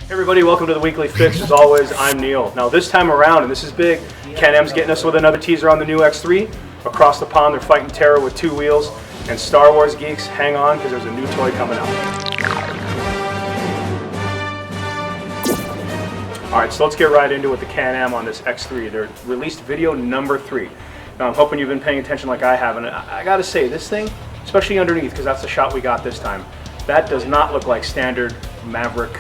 Hey everybody, welcome to the Weekly Fix. As always, I'm Neil. Now this time around, and this is big, Can-Am's getting us with another teaser on the new X3. Across the pond, they're fighting terror with 2 wheels. And Star Wars geeks, hang on, because there's a new toy coming out. Alright, so let's get right into it with the Can-Am on this X3. They released video number 3. Now I'm hoping you've been paying attention like I have, and I gotta say, this thing, especially underneath, because that's the shot we got this time, that does not look like standard Maverick,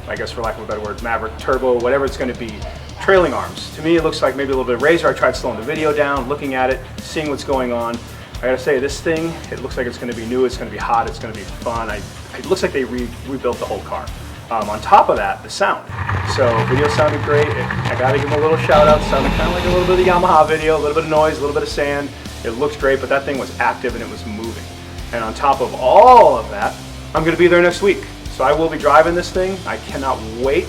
I guess for lack of a better word, Maverick Turbo, whatever it's going to be, trailing arms. To me, it looks like maybe a little bit of razor. I tried slowing the video down, looking at it, seeing what's going on. I gotta say, this thing, it looks like it's going to be new, it's going to be hot, it's going to be fun. It looks like they rebuilt the whole car. On top of that, the sound. So, video sounded great. I gotta give them a little shout out. Sounded kind of like a little bit of the Yamaha video, a little bit of noise, a little bit of sand. It looked great, but that thing was active and it was moving. And on top of all of that, I'm going to be there next week. So I will be driving this thing. I cannot wait.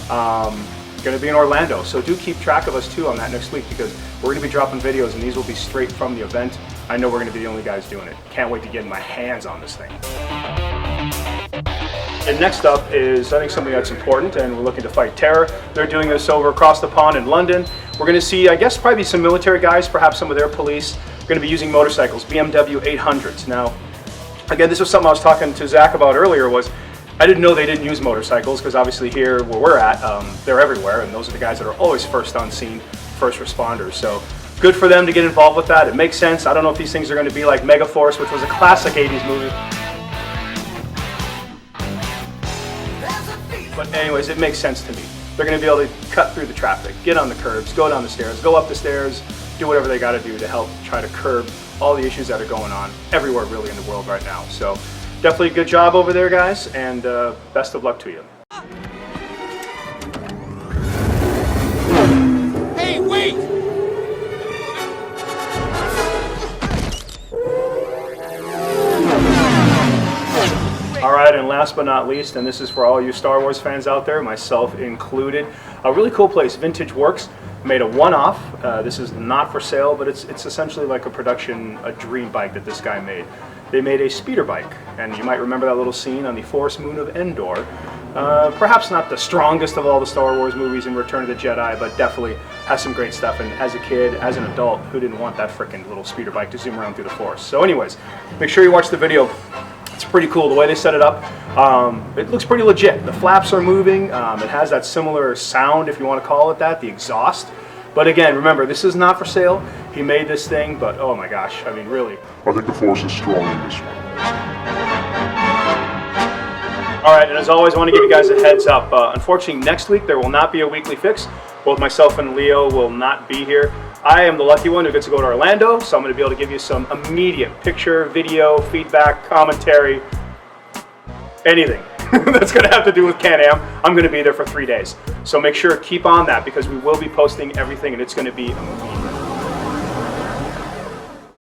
Going to be in Orlando. So do keep track of us too on that next week, because we're going to be dropping videos and these will be straight from the event. I know we're going to be the only guys doing it. Can't wait to get my hands on this thing. And next up is, I think, something that's important, and we're looking to fight terror. They're doing this over across the pond in London. We're going to see, I guess, probably some military guys, perhaps some of their police, going to be using motorcycles, BMW 800s. Now, again, this was something I was talking to Zach about earlier, was I didn't know they didn't use motorcycles, because obviously here where we're at, they're everywhere, and those are the guys that are always first on scene, first responders. So good for them to get involved with that. It makes sense. I don't know if these things are going to be like Megaforce, which was a classic 80s movie. But anyways, it makes sense to me. They're going to be able to cut through the traffic, get on the curbs, go down the stairs, go up the stairs, do whatever they got to do to help try to curb all the issues that are going on everywhere really in the world right now. So definitely a good job over there, guys, and best of luck to you. Hey, wait! Alright, and last but not least, and this is for all you Star Wars fans out there, myself included, a really cool place, Vintage Works, made a one-off. This is not for sale, but it's essentially like a dream bike that this guy made. They made a speeder bike, and you might remember that little scene on the Forest Moon of Endor. Perhaps not the strongest of all the Star Wars movies in Return of the Jedi, but definitely has some great stuff, and as a kid, as an adult, who didn't want that frickin' little speeder bike to zoom around through the Force? So anyways, make sure you watch the video. It's pretty cool the way they set it up. It looks pretty legit. The flaps are moving. It has that similar sound, if you want to call it that, the exhaust. But again, remember, this is not for sale. He made this thing, but oh my gosh, I mean, really. I think the Force is strong in this one. All right, and as always, I want to give you guys a heads up. Unfortunately, next week there will not be a Weekly Fix. Both myself and Leo will not be here. I am the lucky one who gets to go to Orlando, so I'm going to be able to give you some immediate picture, video, feedback, commentary, anything that's going to have to do with Can-Am. I'm going to be there for 3 days. So make sure to keep on that, because we will be posting everything, and it's going to be immediate.